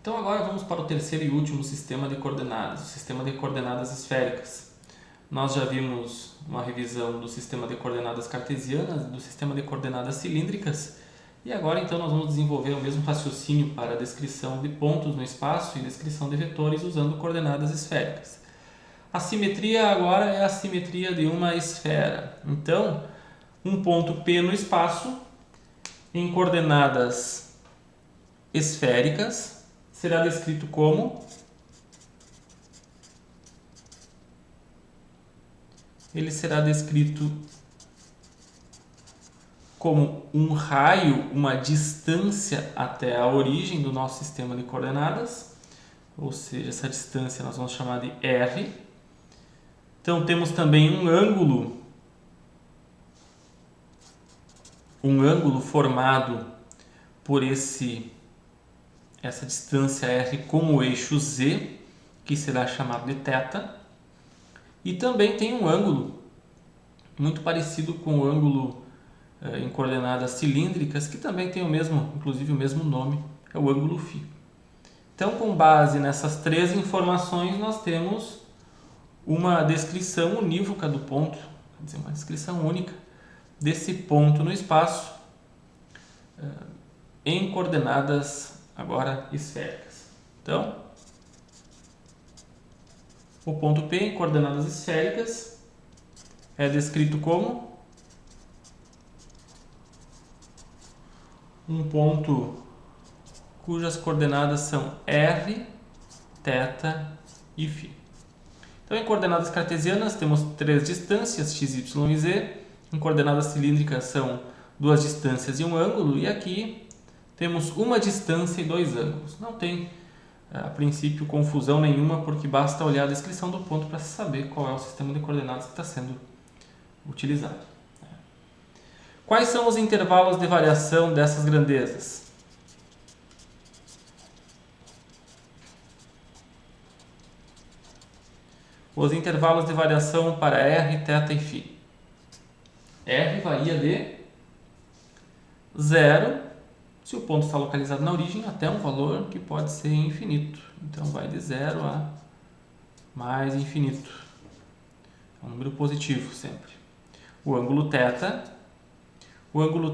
Então agora vamos para o terceiro e último sistema de coordenadas, o sistema de coordenadas esféricas. Nós já vimos uma revisão do sistema de coordenadas cartesianas, do sistema de coordenadas cilíndricas, e agora então nós vamos desenvolver o mesmo raciocínio para a descrição de pontos no espaço e descrição de vetores usando coordenadas esféricas. A simetria agora é a simetria de uma esfera. Então, um ponto P no espaço em coordenadas esféricas será descrito como um raio, uma distância até a origem do nosso sistema de coordenadas, ou seja, essa distância nós vamos chamar de R. Então temos também um ângulo formado por essa distância R com o eixo Z, que será chamado de θ. E também tem um ângulo muito parecido com o ângulo em coordenadas cilíndricas, que também tem inclusive o mesmo nome, é o ângulo φ. Então, com base nessas três informações, nós temos uma descrição unívoca do ponto, quer dizer, uma descrição única desse ponto no espaço em coordenadas agora esféricas. Então, o ponto P em coordenadas esféricas é descrito como um ponto cujas coordenadas são R, θ e φ. Então, em coordenadas cartesianas temos três distâncias, x, y e z. Em coordenadas cilíndricas são duas distâncias e um ângulo. E aqui temos uma distância e dois ângulos. Não tem, a princípio, confusão nenhuma, porque basta olhar a descrição do ponto para saber qual é o sistema de coordenadas que está sendo utilizado. Quais são os intervalos de variação dessas grandezas? Os intervalos de variação para R, θ e φ. R varia de 0, se o ponto está localizado na origem, até um valor que pode ser infinito. Então vai de 0 a mais infinito. É um número positivo sempre. O ângulo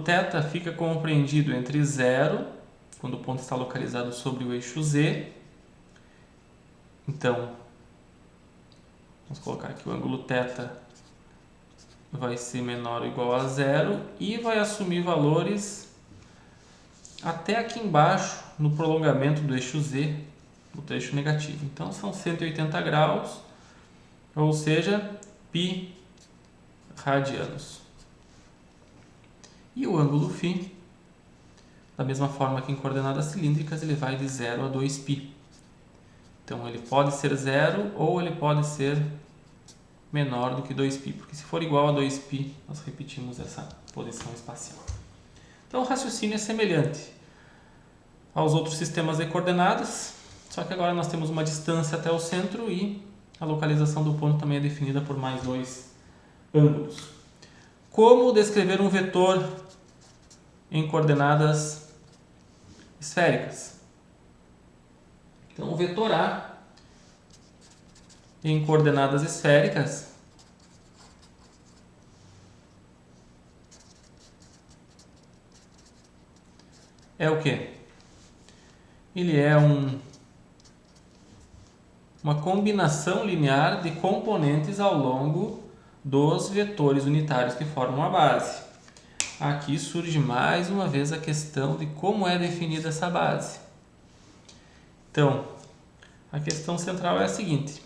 θ fica compreendido entre 0, quando o ponto está localizado sobre o eixo Z. Então, vamos colocar aqui o ângulo θ vai ser menor ou igual a 0 e vai assumir valores até aqui embaixo no prolongamento do eixo Z, o trecho negativo. Então são 180 graus, ou seja, π radianos. E o ângulo φ, da mesma forma que em coordenadas cilíndricas, ele vai de 0 a 2π. Então ele pode ser 0 ou ele pode ser menor do que 2π, porque se for igual a 2π, nós repetimos essa posição espacial. Então o raciocínio é semelhante aos outros sistemas de coordenadas, só que agora nós temos uma distância até o centro e a localização do ponto também é definida por mais dois ângulos. Como descrever um vetor em coordenadas esféricas? Então o vetor A em coordenadas esféricas é o quê? Ele é uma combinação linear de componentes ao longo dos vetores unitários que formam a base. Aqui surge mais uma vez a questão de como é definida essa base. Então, a questão central é a seguinte: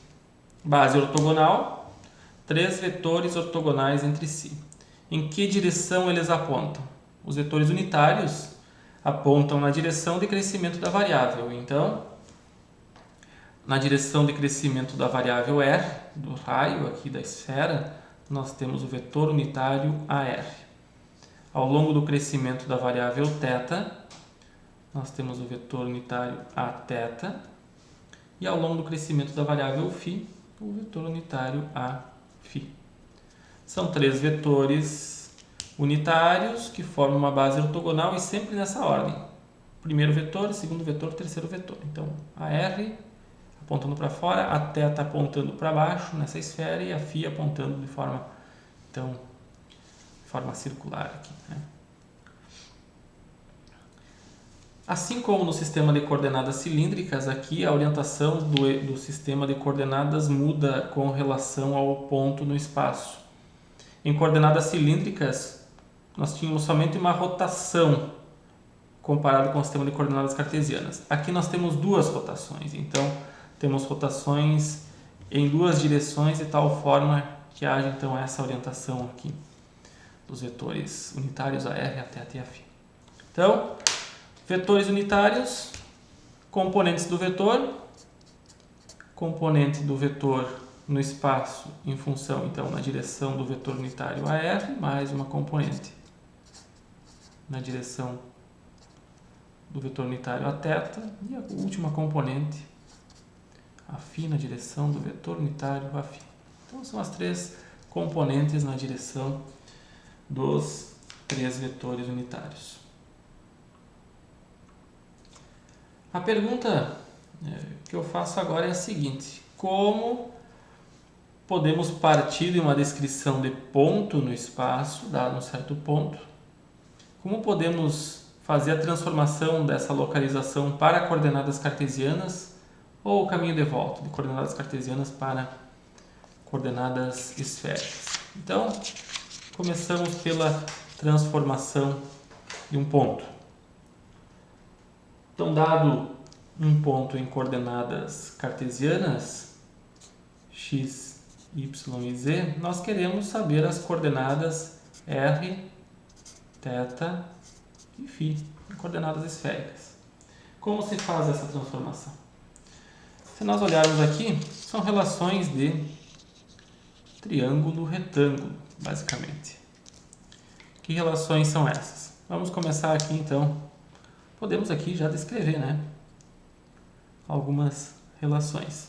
base ortogonal, três vetores ortogonais entre si. Em que direção eles apontam? Os vetores unitários apontam na direção de crescimento da variável. Então, na direção de crescimento da variável R, do raio aqui da esfera, nós temos o vetor unitário AR. Ao longo do crescimento da variável θ, nós temos o vetor unitário Aθ. E ao longo do crescimento da variável φ, o vetor unitário Aφ. São três vetores unitários que formam uma base ortogonal e sempre nessa ordem. primeiro vetor, segundo vetor, terceiro vetor. Então, a R apontando para fora, a θ apontando para baixo nessa esfera e a φ apontando de forma circular aqui, né? Assim como no sistema de coordenadas cilíndricas, aqui a orientação do sistema de coordenadas muda com relação ao ponto no espaço. Em coordenadas cilíndricas, nós tínhamos somente uma rotação comparado com o sistema de coordenadas cartesianas. Aqui nós temos duas rotações, então temos rotações em duas direções de tal forma que haja então essa orientação aqui dos vetores unitários a R, a θ e a φ. Então, vetores unitários, componentes do vetor, componente do vetor no espaço em função, então, na direção do vetor unitário a R, mais uma componente na direção do vetor unitário a θ, e a última componente, a φ, na direção do vetor unitário a φ. Então, são as três componentes na direção dos três vetores unitários. A pergunta que eu faço agora é a seguinte: como podemos partir de uma descrição de ponto no espaço, dado um certo ponto, como podemos fazer a transformação dessa localização para coordenadas cartesianas ou o caminho de volta de coordenadas cartesianas para coordenadas esféricas? Então, começamos pela transformação de um ponto. Então, dado um ponto em coordenadas cartesianas, x, y e z, nós queremos saber as coordenadas r, θ e φ, em coordenadas esféricas. Como se faz essa transformação? Se nós olharmos aqui, são relações de triângulo-retângulo, basicamente. Que relações são essas? Vamos começar aqui então. Podemos aqui já descrever, né, algumas relações.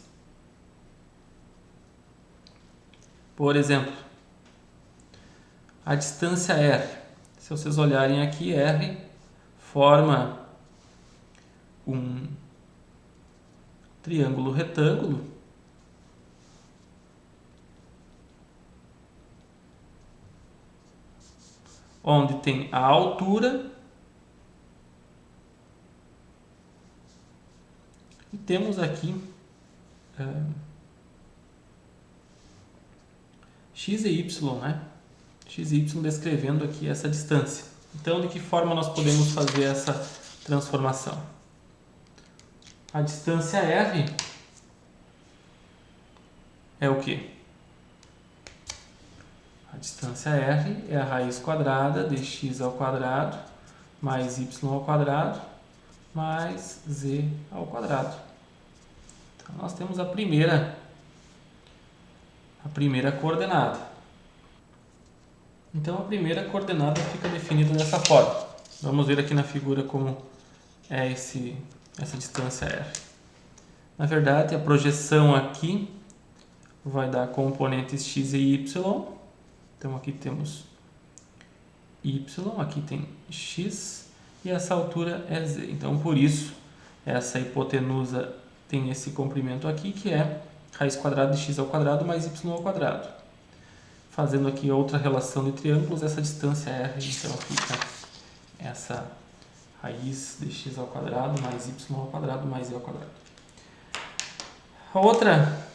Por exemplo, a distância R. Se vocês olharem aqui, R forma um triângulo retângulo onde tem a altura e temos aqui x e y, né? X e y descrevendo aqui essa distância. Então, de que forma nós podemos fazer essa transformação? A distância R é o quê? A distância R é a raiz quadrada de x ao quadrado mais y ao quadrado mais z ao quadrado. Então, nós temos a primeira coordenada. Então, a primeira coordenada fica definida dessa forma. Vamos ver aqui na figura como é essa distância R. Na verdade, a projeção aqui vai dar componentes x e y. Então, aqui temos y, aqui tem x e essa altura é z. Então, por isso, essa hipotenusa tem esse comprimento aqui, que é raiz quadrada de x ao quadrado mais y ao quadrado. Fazendo aqui outra relação de triângulos, essa distância R, então fica essa raiz de x ao quadrado mais y ao quadrado mais z ao quadrado. A outra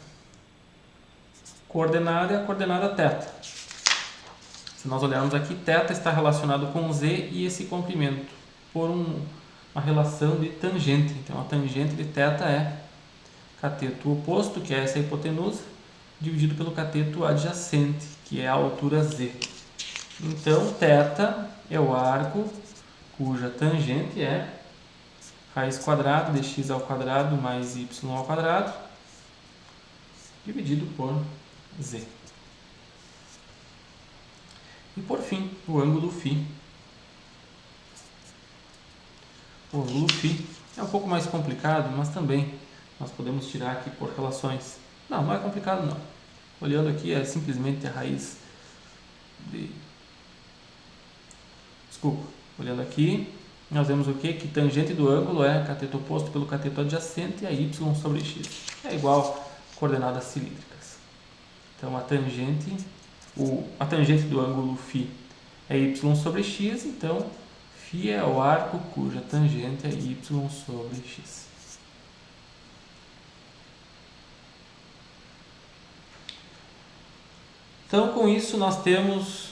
coordenada é a coordenada θ. Se nós olharmos aqui, θ está relacionado com z e esse comprimento por uma relação de tangente. Então, a tangente de θ é cateto oposto, que é essa hipotenusa, dividido pelo cateto adjacente, que é a altura z. Então, θ é o arco cuja tangente é raiz quadrada de x ao quadrado mais y ao quadrado, dividido por z. E por fim, o ângulo φ. O ângulo φ é um pouco mais complicado, mas também nós podemos tirar aqui por relações. Não é complicado não. Olhando aqui é simplesmente a raiz de... Desculpa. Olhando aqui nós vemos o quê? Que tangente do ângulo é cateto oposto pelo cateto adjacente e a y sobre x é igual a coordenadas cilíndricas. Então a tangente do ângulo φ é y sobre x, então φ é o arco cuja tangente é y sobre x. Então, com isso, nós temos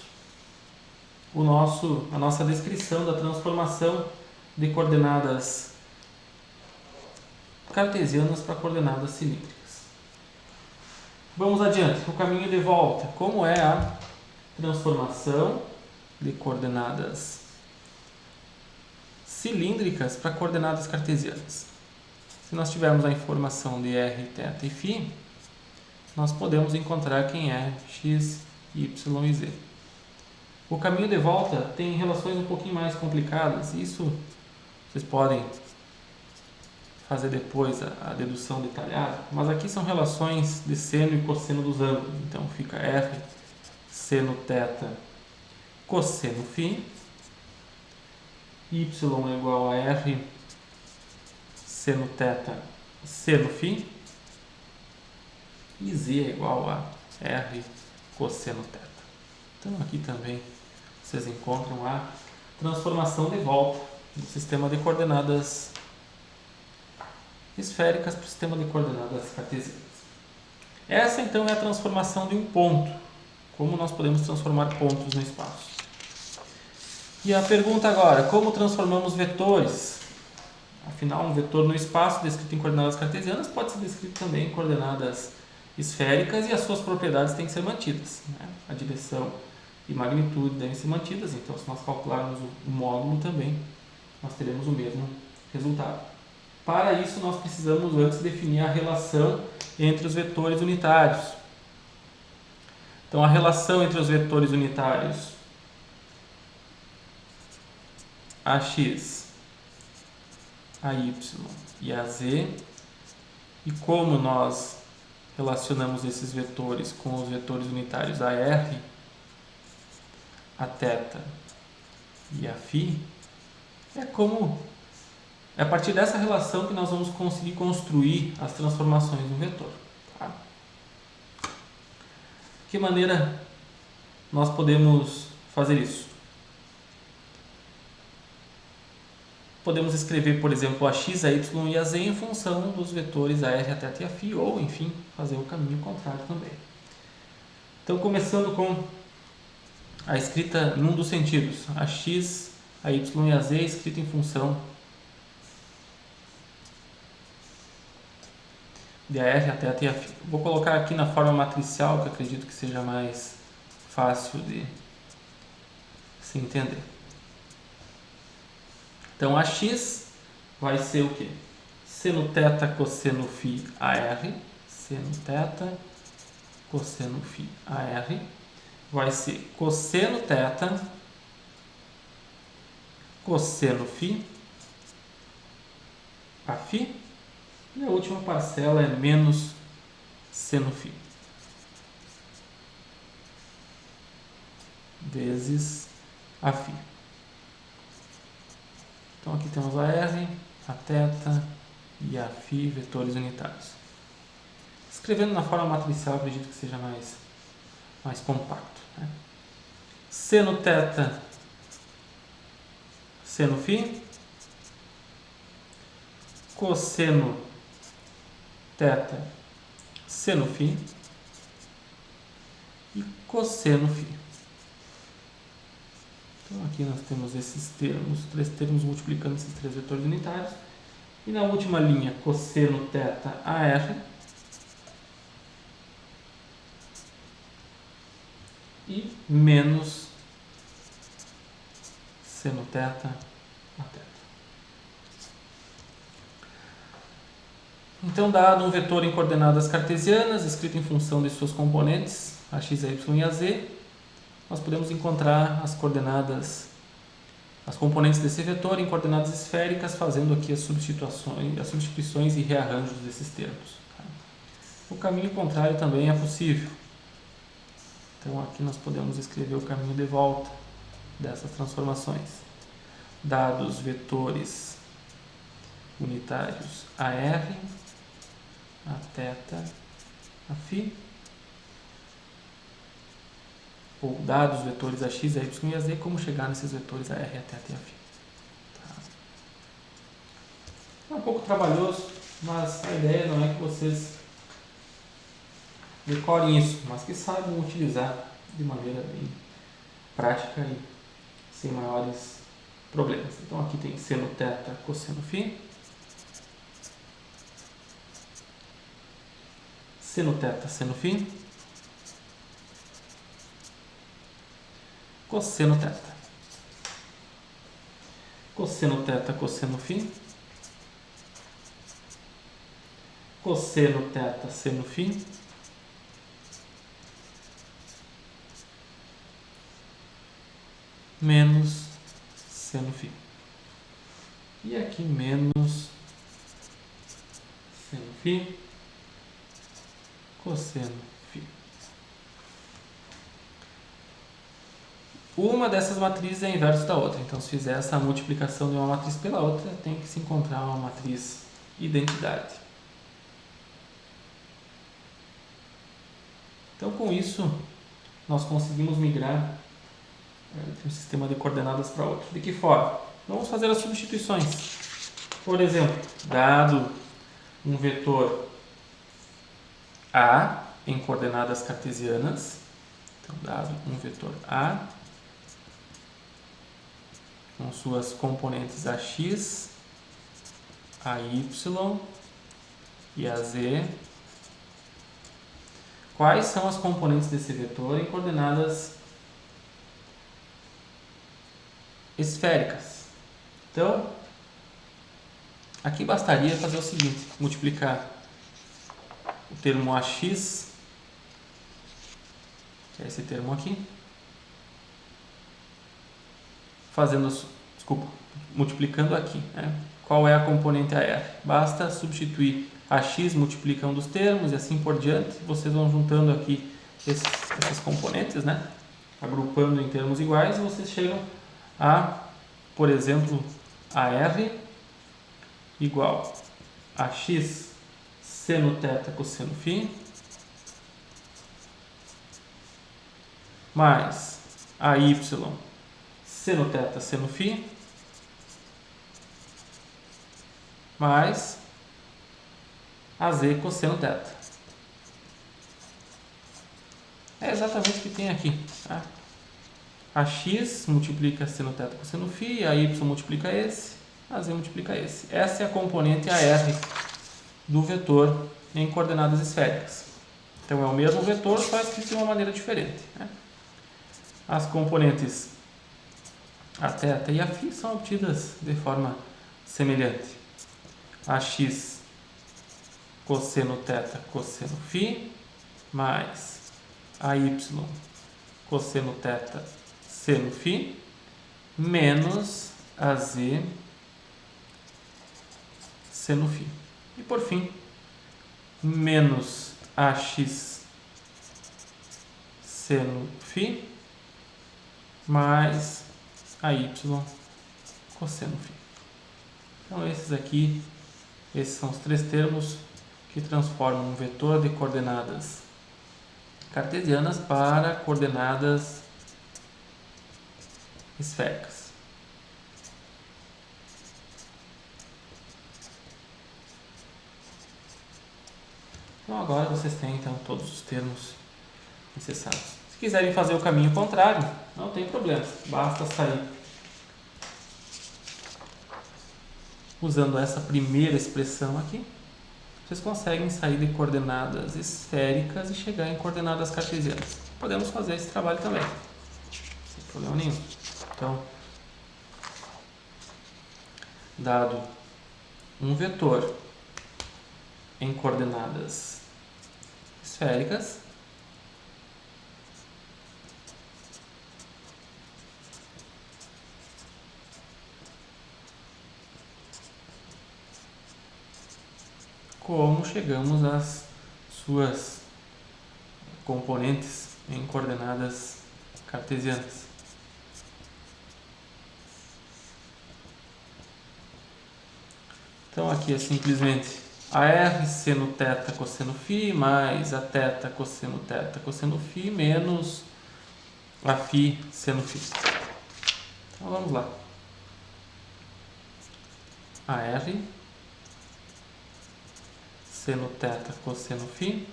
a nossa descrição da transformação de coordenadas cartesianas para coordenadas cilíndricas. Vamos adiante. O caminho de volta. Como é a transformação de coordenadas cilíndricas para coordenadas cartesianas? Se nós tivermos a informação de r, θ e φ, nós podemos encontrar quem é x, y e z. O caminho de volta tem relações um pouquinho mais complicadas. Isso vocês podem fazer depois a dedução detalhada, mas aqui são relações de seno e cosseno dos ângulos. Então fica r seno θ cosseno φ, y é igual a r seno θ seno φ, e z é igual a r cosseno θ. Então aqui também vocês encontram a transformação de volta do sistema de coordenadas esféricas para o sistema de coordenadas cartesianas. Essa então é a transformação de um ponto. Como nós podemos transformar pontos no espaço. E a pergunta agora, como transformamos vetores? Afinal, um vetor no espaço descrito em coordenadas cartesianas pode ser descrito também em coordenadas esféricas e as suas propriedades têm que ser mantidas, né? A direção e magnitude devem ser mantidas, então se nós calcularmos o módulo também, nós teremos o mesmo resultado. Para isso, nós precisamos antes definir a relação entre os vetores unitários. Então, a relação entre os vetores unitários AX, AY e AZ, e como nós relacionamos esses vetores com os vetores unitários AR, a θ e a φ, é a partir dessa relação que nós vamos conseguir construir as transformações do vetor. Tá? De que maneira nós podemos fazer isso? Podemos escrever, por exemplo, a x, a y e a z em função dos vetores a r, a θ e a φ, ou, enfim, fazer o caminho contrário também. Então, começando com a escrita num dos sentidos, a x, a y e a z escrita em função de a r, a θ e a φ. Vou colocar aqui na forma matricial, que acredito que seja mais fácil de se entender. Então, a x vai ser o quê? Seno θ cosseno φ AR, seno θ cosseno φ AR, vai ser cosseno θ cosseno φ a φ, e a última parcela é menos seno φ vezes a φ. Então aqui temos a r, a θ e a φ, vetores unitários. Escrevendo na forma matricial, acredito que seja mais compacto, né? Seno θ, seno φ, cosseno θ, seno φ e cosseno φ. Então aqui nós temos esses termos, três termos multiplicando esses três vetores unitários. E na última linha, cosseno θ AR e menos seno θ a θ. Então, dado um vetor em coordenadas cartesianas, escrito em função de suas componentes, a x, a y e a z, nós podemos encontrar as coordenadas, as componentes desse vetor em coordenadas esféricas, fazendo aqui as substituições e rearranjos desses termos. O caminho contrário também é possível. Então aqui nós podemos escrever o caminho de volta dessas transformações. dados vetores unitários AR, a θ, a φ, ou dados vetores AX, AY e AZ, como chegar nesses vetores AR, a θ e a φ. Tá. É um pouco trabalhoso, mas a ideia não é que vocês decorem isso, mas que saibam utilizar de maneira bem prática e sem maiores problemas. Então aqui tem seno θ, cosseno φ. Seno θ, seno φ. Cosseno θ. Cosseno θ, cosseno φ. Cosseno θ, seno φ. Menos seno φ. E aqui menos seno φ, cosseno φ. Uma dessas matrizes é inverso da outra. Então, se fizer essa multiplicação de uma matriz pela outra, tem que se encontrar uma matriz identidade. Então, com isso, nós conseguimos migrar de um sistema de coordenadas para outro. De que forma? Vamos fazer as substituições. Por exemplo, dado um vetor A em coordenadas cartesianas, então, dado um vetor A com suas componentes AX, AY e AZ, quais são as componentes desse vetor em coordenadas esféricas? Então, aqui bastaria fazer o seguinte, multiplicar o termo AX, que é esse termo aqui, multiplicando aqui, né? Qual é a componente AR? Basta substituir AX, multiplica um dos termos e assim por diante. Vocês vão juntando aqui essas componentes, né? Agrupando em termos iguais, e vocês chegam a, por exemplo, AR igual a AX seno θ cosseno φ mais AY seno θ seno φ mais AZ cosseno θ. É exatamente o que tem aqui. Tá? A x multiplica seno θ cosseno φ, a y multiplica esse, a z multiplica esse. Essa é a componente AR do vetor em coordenadas esféricas. Então é o mesmo vetor, só escrito de uma maneira diferente. Né? As componentes a θ e a φ são obtidas de forma semelhante. A x cosseno θ cosseno φ mais a y cosseno θ seno φ menos a z seno φ. E por fim, menos ax seno φ mais a y cosseno φ. Então esses são os três termos que transformam um vetor de coordenadas cartesianas para coordenadas esféricas. Então agora vocês têm então todos os termos necessários. Se quiserem fazer o caminho contrário, não tem problema, basta sair usando essa primeira expressão aqui. Vocês conseguem sair de coordenadas esféricas e chegar em coordenadas cartesianas. Podemos fazer esse trabalho também, sem problema nenhum. Então, dado um vetor em coordenadas esféricas, como chegamos às suas componentes em coordenadas cartesianas. Então aqui é simplesmente AR seno θ cosseno φ mais a θ cosseno θ cosseno φ menos a φ seno φ. Então vamos lá. AR seno θ cosseno φ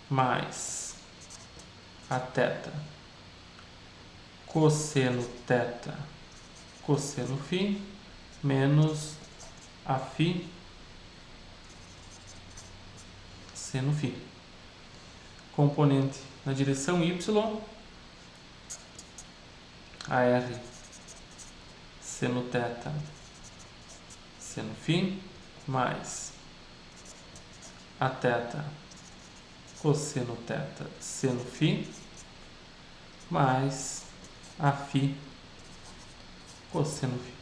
mais a θ cosseno θ cosseno φ menos a φ seno φ. Componente na direção y, AR seno θ seno φ mais a θ cosseno θ seno φ mais a φ cosseno φ.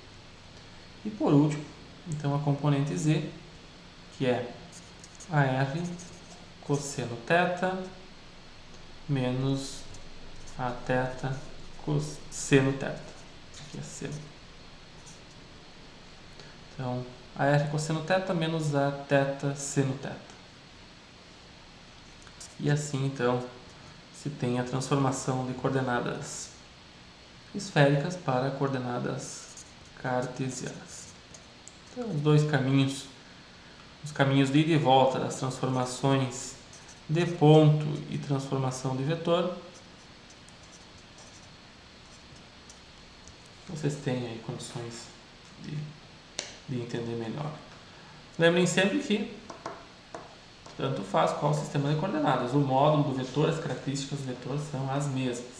E por último, então a componente z, que é AR cosseno θ menos a θ cosseno θ. Aqui é seno. Então, AR cosseno θ menos a θ seno θ. E assim, então, se tem a transformação de coordenadas esféricas para coordenadas cartesianas. Então, os dois caminhos, os caminhos de ida e volta das transformações de ponto e transformação de vetor, vocês têm aí condições de entender melhor. Lembrem sempre que tanto faz qual sistema de coordenadas, o módulo do vetor, as características do vetor são as mesmas.